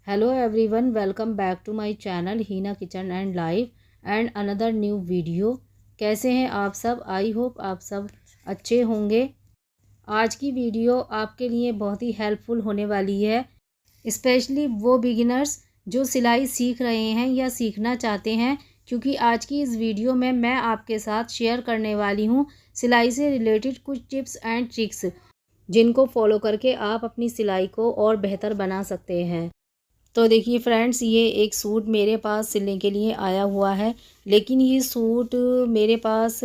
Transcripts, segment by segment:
Hello everyone, welcome back to my channel Heena kitchen and life and another new video. कैसे हैं आप सब? I hope आप सब अच्छे होंगे। आज की वीडियो आपके लिए बहुत ही हेल्पफुल होने वाली है, स्पेशली वो बिगिनर्स जो सिलाई सीख रहे हैं या सीखना चाहते हैं, क्योंकि आज की इस वीडियो में मैं आपके साथ शेयर करने वाली हूँ सिलाई से रिलेटेड कुछ टिप्स एंड ट्रिक्स, जिनको फॉलो करके आप अपनी सिलाई को और बेहतर बना सकते हैं। तो देखिए फ्रेंड्स, ये एक सूट मेरे पास सिलने के लिए आया हुआ है, लेकिन ये सूट मेरे पास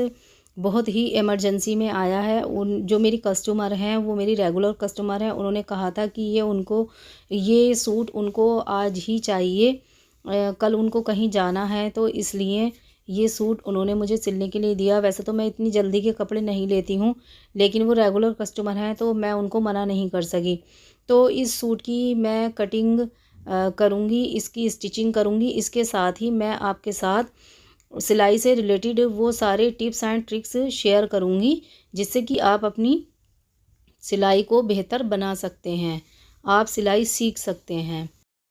बहुत ही इमरजेंसी में आया है। उन जो मेरी कस्टमर हैं, वो मेरी रेगुलर कस्टमर हैं, उन्होंने कहा था कि ये सूट उनको आज ही चाहिए। कल उनको कहीं जाना है, तो इसलिए ये सूट उन्होंने मुझे सिलने के लिए दिया। वैसे तो मैं इतनी जल्दी के कपड़े नहीं लेती हूँ, लेकिन वो रेगुलर कस्टमर हैं तो मैं उनको मना नहीं कर सकी। तो इस सूट की मैं कटिंग करूँगी, इसकी स्टिचिंग करूँगी, इसके साथ ही मैं आपके साथ सिलाई से रिलेटेड वो सारे टिप्स एंड ट्रिक्स शेयर करूँगी, जिससे कि आप अपनी सिलाई को बेहतर बना सकते हैं, आप सिलाई सीख सकते हैं।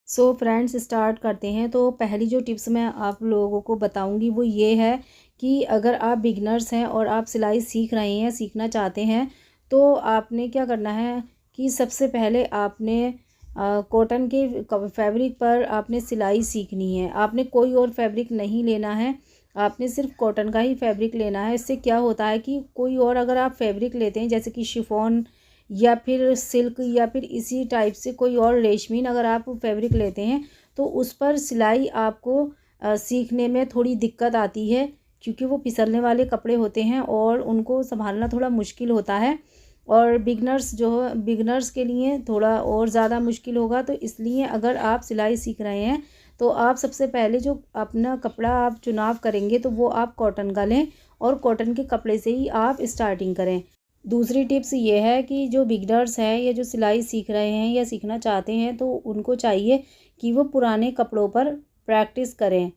सो फ्रेंड्स, स्टार्ट करते हैं। तो पहली जो टिप्स मैं आप लोगों को बताऊंगी वो ये है कि अगर आप बिगनर्स हैं और आप सिलाई सीख रहे हैं, सीखना चाहते हैं, तो आपने क्या करना है कि सबसे पहले आपने कॉटन के फैब्रिक पर आपने सिलाई सीखनी है। आपने कोई और फैब्रिक नहीं लेना है, आपने सिर्फ कॉटन का ही फैब्रिक लेना है। इससे क्या होता है कि कोई और अगर आप फैब्रिक लेते हैं, जैसे कि शिफॉन या फिर सिल्क या फिर इसी टाइप से कोई और रेशमीन अगर आप फैब्रिक लेते हैं, तो उस पर सिलाई आपको सीखने में थोड़ी दिक्कत आती है, क्योंकि वो फिसलने वाले कपड़े होते हैं और उनको संभालना थोड़ा मुश्किल होता है। और बिगनर्स के लिए थोड़ा और ज़्यादा मुश्किल होगा। तो इसलिए अगर आप सिलाई सीख रहे हैं, तो आप सबसे पहले जो अपना कपड़ा आप चुनाव करेंगे, तो वो आप कॉटन का लें और कॉटन के कपड़े से ही आप स्टार्टिंग करें। दूसरी टिप्स ये है कि जो बिगनर्स हैं या जो सिलाई सीख रहे हैं या सीखना चाहते हैं, तो उनको चाहिए कि वो पुराने कपड़ों पर प्रैक्टिस करें,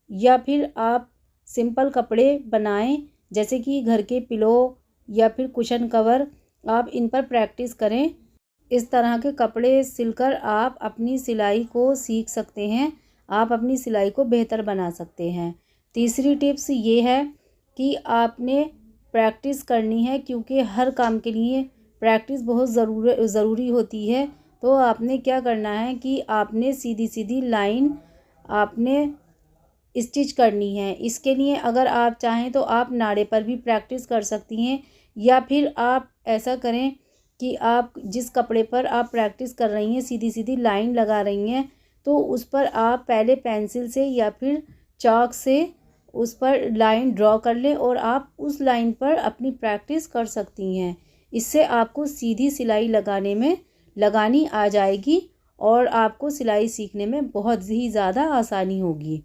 या फिर आप सिंपल कपड़े बनाएं, जैसे कि घर के पिलो या फिर कुशन कवर, आप इन पर प्रैक्टिस करें। इस तरह के कपड़े सिलकर आप अपनी सिलाई को सीख सकते हैं, आप अपनी सिलाई को बेहतर बना सकते हैं। तीसरी टिप्स ये है कि आपने प्रैक्टिस करनी है, क्योंकि हर काम के लिए प्रैक्टिस बहुत ज़रूरी होती है। तो आपने क्या करना है कि आपने सीधी सीधी लाइन आपने स्टिच करनी है। इसके लिए अगर आप चाहें तो आप नाड़े पर भी प्रैक्टिस कर सकती हैं, या फिर आप ऐसा करें कि आप जिस कपड़े पर आप प्रैक्टिस कर रही हैं, सीधी सीधी लाइन लगा रही हैं, तो उस पर आप पहले पेंसिल से या फिर चाक से उस पर लाइन ड्रॉ कर लें और आप उस लाइन पर अपनी प्रैक्टिस कर सकती हैं। इससे आपको सीधी सिलाई लगानी आ जाएगी और आपको सिलाई सीखने में बहुत ही ज़्यादा आसानी होगी।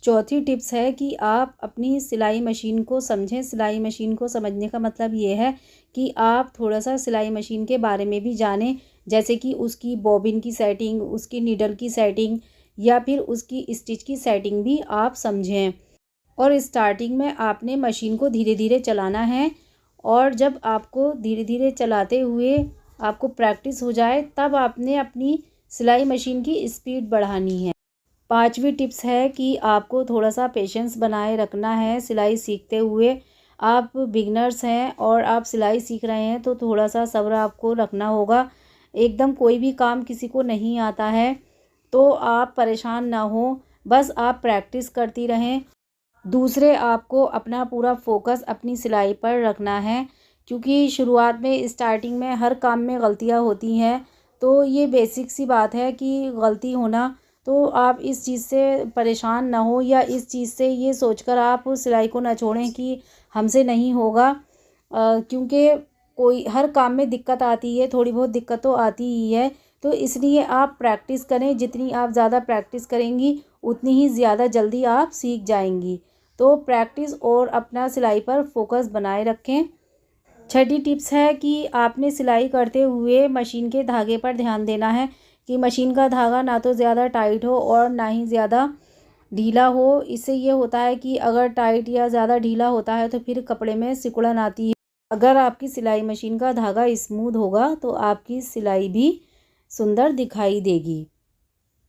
चौथी टिप्स है कि आप अपनी सिलाई मशीन को समझें। सिलाई मशीन को समझने का मतलब ये है कि आप थोड़ा सा सिलाई मशीन के बारे में भी जानें, जैसे कि उसकी बॉबिन की सेटिंग, उसकी नीडल की सेटिंग या फिर उसकी स्टिच की सेटिंग भी आप समझें। और स्टार्टिंग में आपने मशीन को धीरे धीरे चलाना है, और जब आपको धीरे धीरे चलाते हुए आपको प्रैक्टिस हो जाए, तब आपने अपनी सिलाई मशीन की स्पीड बढ़ानी है। पांचवी टिप्स है कि आपको थोड़ा सा पेशेंस बनाए रखना है सिलाई सीखते हुए। आप बिगनर्स हैं और आप सिलाई सीख रहे हैं, तो थोड़ा सा सब्र आपको रखना होगा। एकदम कोई भी काम किसी को नहीं आता है, तो आप परेशान ना हो, बस आप प्रैक्टिस करती रहें। दूसरे, आपको अपना पूरा फोकस अपनी सिलाई पर रखना है, क्योंकि शुरुआत में स्टार्टिंग में हर काम में गलतियां होती हैं। तो ये बेसिक सी बात है कि गलती होना, तो आप इस चीज़ से परेशान ना हो, या इस चीज़ से ये सोचकर आप सिलाई को ना छोड़ें कि हमसे नहीं होगा, क्योंकि कोई हर काम में दिक्कत आती है, थोड़ी बहुत दिक्कत तो आती ही है। तो इसलिए आप प्रैक्टिस करें, जितनी आप ज़्यादा प्रैक्टिस करेंगी उतनी ही ज़्यादा जल्दी आप सीख जाएंगी। तो प्रैक्टिस और अपना सिलाई पर फोकस बनाए रखें। छठी टिप्स है कि आपने सिलाई करते हुए मशीन के धागे पर ध्यान देना है, कि मशीन का धागा ना तो ज़्यादा टाइट हो और ना ही ज़्यादा ढीला हो। इससे ये होता है कि अगर टाइट या ज़्यादा ढीला होता है, तो फिर कपड़े में सिकुड़न आती है। अगर आपकी सिलाई मशीन का धागा स्मूथ होगा, तो आपकी सिलाई भी सुंदर दिखाई देगी।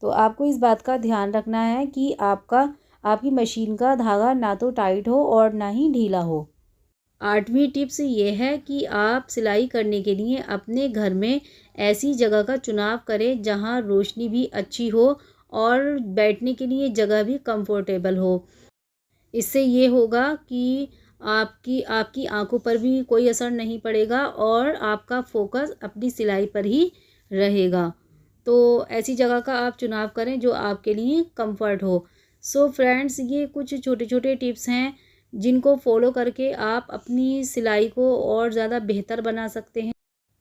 तो आपको इस बात का ध्यान रखना है कि आपकी मशीन का धागा ना तो टाइट हो और ना ही ढीला हो। 8वीं टिप्स ये है कि आप सिलाई करने के लिए अपने घर में ऐसी जगह का चुनाव करें जहां रोशनी भी अच्छी हो और बैठने के लिए जगह भी कंफर्टेबल हो। इससे ये होगा कि आपकी आपकी आंखों पर भी कोई असर नहीं पड़ेगा और आपका फोकस अपनी सिलाई पर ही रहेगा। तो ऐसी जगह का आप चुनाव करें जो आपके लिए कंफर्ट हो। सो फ्रेंड्स, ये कुछ छोटे छोटे टिप्स हैं जिनको फॉलो करके आप अपनी सिलाई को और ज़्यादा बेहतर बना सकते हैं।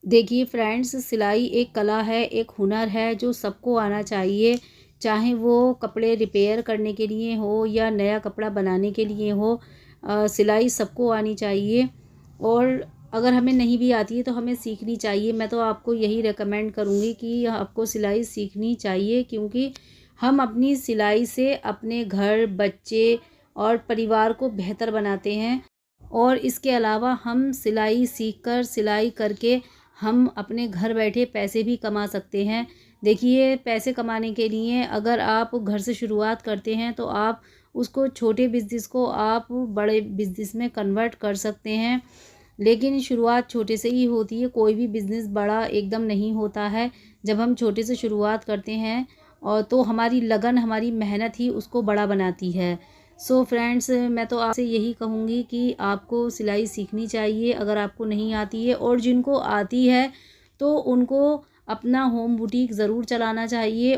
देखिए फ्रेंड्स, सिलाई एक कला है, एक हुनर है जो सबको आना चाहिए। चाहे वो कपड़े रिपेयर करने के लिए हो या नया कपड़ा बनाने के लिए हो, सिलाई सबको आनी चाहिए। और अगर हमें नहीं भी आती है तो हमें सीखनी चाहिए। मैं तो आपको यही रेकमेंड करूँगी कि आपको सिलाई सीखनी चाहिए, क्योंकि हम अपनी सिलाई से अपने घर, बच्चे और परिवार को बेहतर बनाते हैं। और इसके अलावा हम सिलाई सीखकर, सिलाई करके हम अपने घर बैठे पैसे भी कमा सकते हैं। देखिए, पैसे कमाने के लिए अगर आप घर से शुरुआत करते हैं तो आप उसको, छोटे बिज़नेस को आप बड़े बिज़नेस में कन्वर्ट कर सकते हैं। लेकिन शुरुआत छोटे से ही होती है, कोई भी बिज़नेस बड़ा एकदम नहीं होता है। जब हम छोटे से शुरुआत करते हैं और तो हमारी लगन, हमारी मेहनत ही उसको बड़ा बनाती है। सो फ्रेंड्स, मैं तो आपसे यही कहूँगी कि आपको सिलाई सीखनी चाहिए अगर आपको नहीं आती है, और जिनको आती है तो उनको अपना होम बुटीक ज़रूर चलाना चाहिए।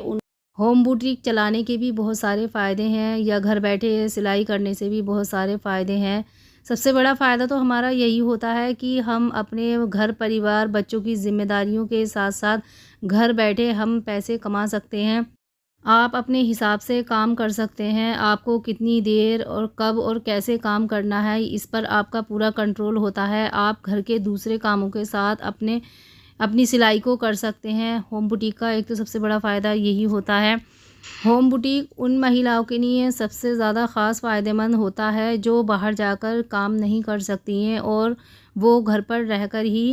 होम बुटीक चलाने के भी बहुत सारे फ़ायदे हैं, या घर बैठे सिलाई करने से भी बहुत सारे फ़ायदे हैं। सबसे बड़ा फ़ायदा तो हमारा यही होता है कि हम अपने घर, परिवार, बच्चों की ज़िम्मेदारियों के साथ-साथ घर बैठे हम पैसे कमा सकते हैं। आप अपने हिसाब से काम कर सकते हैं। आपको कितनी देर और कब और कैसे काम करना है, इस पर आपका पूरा कंट्रोल होता है। आप घर के दूसरे कामों के साथ अपनी सिलाई को कर सकते हैं। होम बुटीक का एक तो सबसे बड़ा फ़ायदा यही होता है। होम बुटीक उन महिलाओं के लिए सबसे ज़्यादा ख़ास फ़ायदेमंद होता है जो बाहर जाकर काम नहीं कर सकती हैं और वो घर पर रहकर ही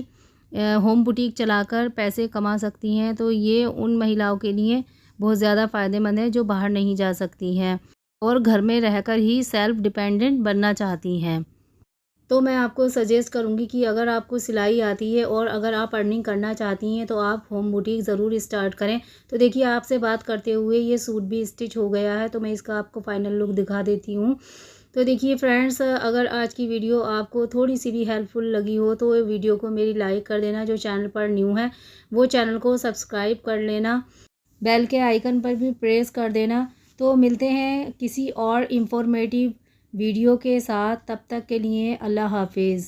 होम बुटीक चलाकर पैसे कमा सकती हैं। तो ये उन महिलाओं के लिए बहुत ज़्यादा फ़ायदेमंद है जो बाहर नहीं जा सकती हैं और घर में रहकर ही सेल्फ़ डिपेंडेंट बनना चाहती हैं। तो मैं आपको सजेस्ट करूँगी कि अगर आपको सिलाई आती है और अगर आप अर्निंग करना चाहती हैं तो आप होम बुटीक ज़रूर स्टार्ट करें। तो देखिए, आपसे बात करते हुए ये सूट भी स्टिच हो गया है, तो मैं इसका आपको फाइनल लुक दिखा देती हूँ। तो देखिए फ्रेंड्स, अगर आज की वीडियो आपको थोड़ी सी भी हेल्पफुल लगी हो तो वीडियो को मेरी लाइक कर देना। जो चैनल पर न्यू है वो चैनल को सब्सक्राइब कर लेना, बेल के आइकन पर भी प्रेस कर देना। तो मिलते हैं किसी और इन्फॉर्मेटिव वीडियो के साथ, तब तक के लिए अल्लाह हाफिज़।